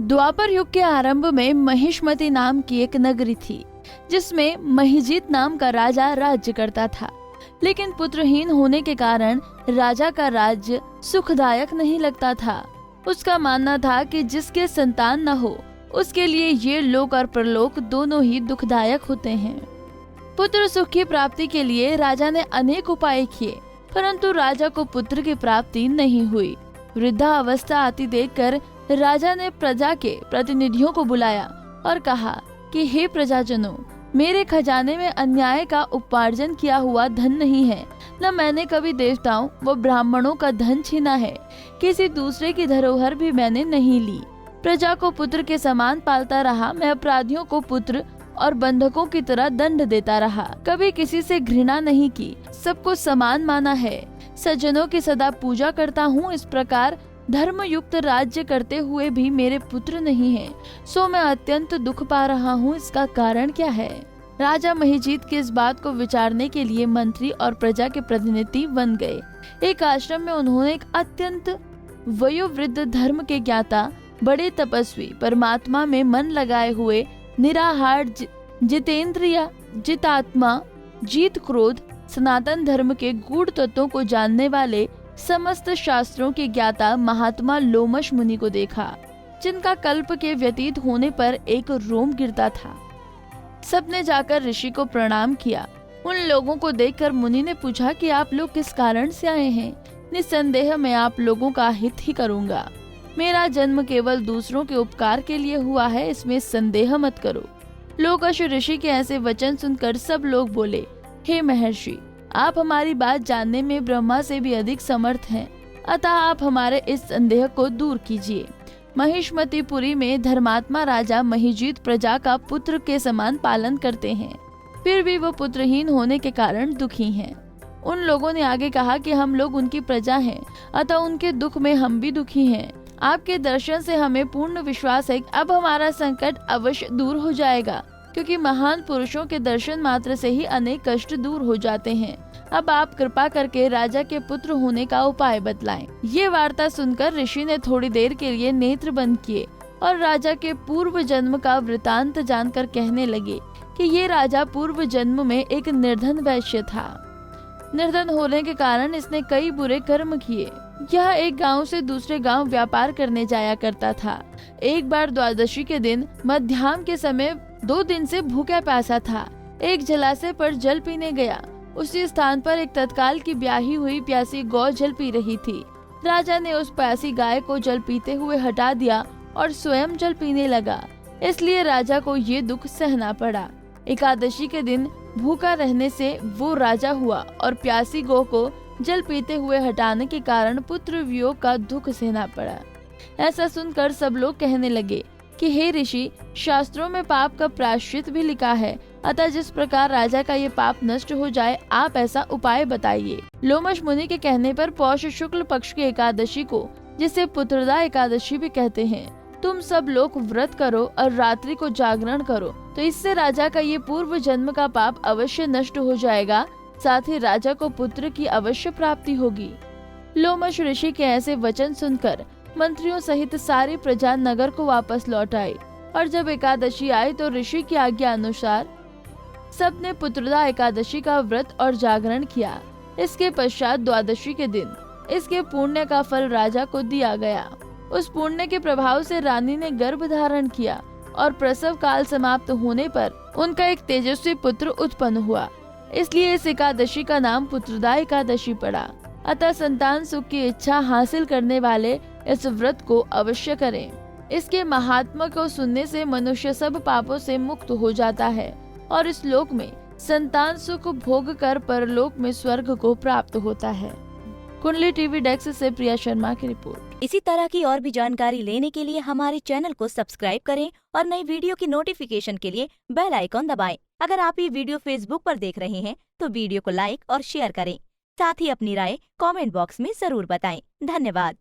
द्वापर युग के आरंभ में महिष्मति नाम की एक नगरी थी, जिसमें महिजीत नाम का राजा राज्य करता था। लेकिन पुत्रहीन होने के कारण राजा का राज्य सुखदायक नहीं लगता था। उसका मानना था कि जिसके संतान न हो उसके लिए ये लोक और परलोक दोनों ही दुखदायक होते हैं। पुत्र सुख की प्राप्ति के लिए राजा ने अनेक उपाय किए, परंतु राजा को पुत्र की प्राप्ति नहीं हुई। वृद्धावस्था आती देखकर राजा ने प्रजा के प्रतिनिधियों को बुलाया और कहा कि हे प्रजाजनों, मेरे खजाने में अन्याय का उपार्जन किया हुआ धन नहीं है, न मैंने कभी देवताओं व ब्राह्मणों का धन छीना है। किसी दूसरे की धरोहर भी मैंने नहीं ली। प्रजा को पुत्र के समान पालता रहा। मैं अपराधियों को पुत्र और बंधकों की तरह दंड देता रहा। कभी किसी से घृणा नहीं की, सबको समान माना है। सज्जनों की सदा पूजा करता हूँ। इस प्रकार धर्मयुक्त राज्य करते हुए भी मेरे पुत्र नहीं है, सो मैं अत्यंत दुख पा रहा हूँ। इसका कारण क्या है? राजा महिजीत की इस बात को विचारने के लिए मंत्री और प्रजा के प्रतिनिधि बन गए। एक आश्रम में उन्होंने एक अत्यंत वयोवृद्ध धर्म के ज्ञाता, बड़े तपस्वी, परमात्मा में मन लगाए हुए, निराहार, जितेंद्रिय, जितात्मा, जीत क्रोध, सनातन धर्म के गूढ़ तत्वों को जानने वाले, समस्त शास्त्रों के ज्ञाता महात्मा लोमश मुनि को देखा, जिनका कल्प के व्यतीत होने पर एक रोम गिरता था। सबने जाकर ऋषि को प्रणाम किया। उन लोगों को देखकर मुनि ने पूछा कि आप लोग किस कारण से आए हैं? निस्संदेह मैं आप लोगों का हित ही करूंगा। मेरा जन्म केवल दूसरों के उपकार के लिए हुआ है, इसमें संदेह मत करो। लोकश ऋषि के ऐसे वचन सुनकर सब लोग बोले, हे महर्षि, आप हमारी बात जानने में ब्रह्मा से भी अधिक समर्थ हैं, अतः आप हमारे इस संदेह को दूर कीजिए। महिष्मतिपुरी में धर्मात्मा राजा महिजीत प्रजा का पुत्र के समान पालन करते हैं, फिर भी वो पुत्रहीन होने के कारण दुखी हैं। उन लोगों ने आगे कहा कि हम लोग उनकी प्रजा हैं, अतः उनके दुख में हम भी दुखी हैं। आपके दर्शन से हमें पूर्ण विश्वास है कि अब हमारा संकट अवश्य दूर हो जाएगा, क्योंकि महान पुरुषों के दर्शन मात्र से ही अनेक कष्ट दूर हो जाते हैं। अब आप कृपा करके राजा के पुत्र होने का उपाय बतलाएं। ये वार्ता सुनकर ऋषि ने थोड़ी देर के लिए नेत्र बंद किए और राजा के पूर्व जन्म का वृतांत जानकर कहने लगे कि ये राजा पूर्व जन्म में एक निर्धन वैश्य था। निर्धन होने के कारण इसने कई बुरे कर्म किए। यह एक गांव से दूसरे गांव व्यापार करने जाया करता था। एक बार द्वादशी के दिन मध्याह्न के समय 2 दिन से भूखा प्यासा था। एक जलाशय पर जल पीने गया। उसी स्थान पर एक तत्काल की ब्याही हुई प्यासी गौ जल पी रही थी। राजा ने उस प्यासी गाय को जल पीते हुए हटा दिया और स्वयं जल पीने लगा। इसलिए राजा को ये दुख सहना पड़ा। एकादशी के दिन भूखा रहने से वो राजा हुआ और प्यासी गौ को जल पीते हुए हटाने के कारण पुत्र वियोग का दुख सहना पड़ा। ऐसा सुनकर सब लोग कहने लगे कि हे ऋषि, शास्त्रों में पाप का प्रायश्चित भी लिखा है, अतः जिस प्रकार राजा का ये पाप नष्ट हो जाए, आप ऐसा उपाय बताइए। लोमश मुनि के कहने पर पौष शुक्ल पक्ष की एकादशी को, जिसे पुत्रदा एकादशी भी कहते हैं, तुम सब लोग व्रत करो और रात्रि को जागरण करो, तो इससे राजा का ये पूर्व जन्म का पाप अवश्य नष्ट हो जाएगा, साथ ही राजा को पुत्र की अवश्य प्राप्ति होगी। लोमश ऋषि के ऐसे वचन सुनकर मंत्रियों सहित सारी प्रजा नगर को वापस लौट आई और जब एकादशी आई तो ऋषि की आज्ञा अनुसार सबने पुत्रदा एकादशी का व्रत और जागरण किया। इसके पश्चात द्वादशी के दिन इसके पुण्य का फल राजा को दिया गया। उस पुण्य के प्रभाव से रानी ने गर्भ धारण किया और प्रसव काल समाप्त होने पर उनका एक तेजस्वी पुत्र उत्पन्न हुआ। इसलिए इस एकादशी का नाम पुत्रदा एकादशी पड़ा। अतः संतान सुख की इच्छा हासिल करने वाले इस व्रत को अवश्य करें। इसके महात्मा को सुनने से मनुष्य सब पापों से मुक्त हो जाता है और इस लोक में संतान सुख भोग कर परलोक में स्वर्ग को प्राप्त होता है। कुंडली टीवी डेस्क से प्रिया शर्मा की रिपोर्ट। इसी तरह की और भी जानकारी लेने के लिए हमारे चैनल को सब्सक्राइब करें और नई वीडियो की नोटिफिकेशन के लिए बेल आइकॉन दबाएं। अगर आप ये वीडियो फेसबुक पर देख रहे हैं तो वीडियो को लाइक और शेयर करें। साथ ही अपनी राय कमेंट बॉक्स में जरूर बताएं। धन्यवाद।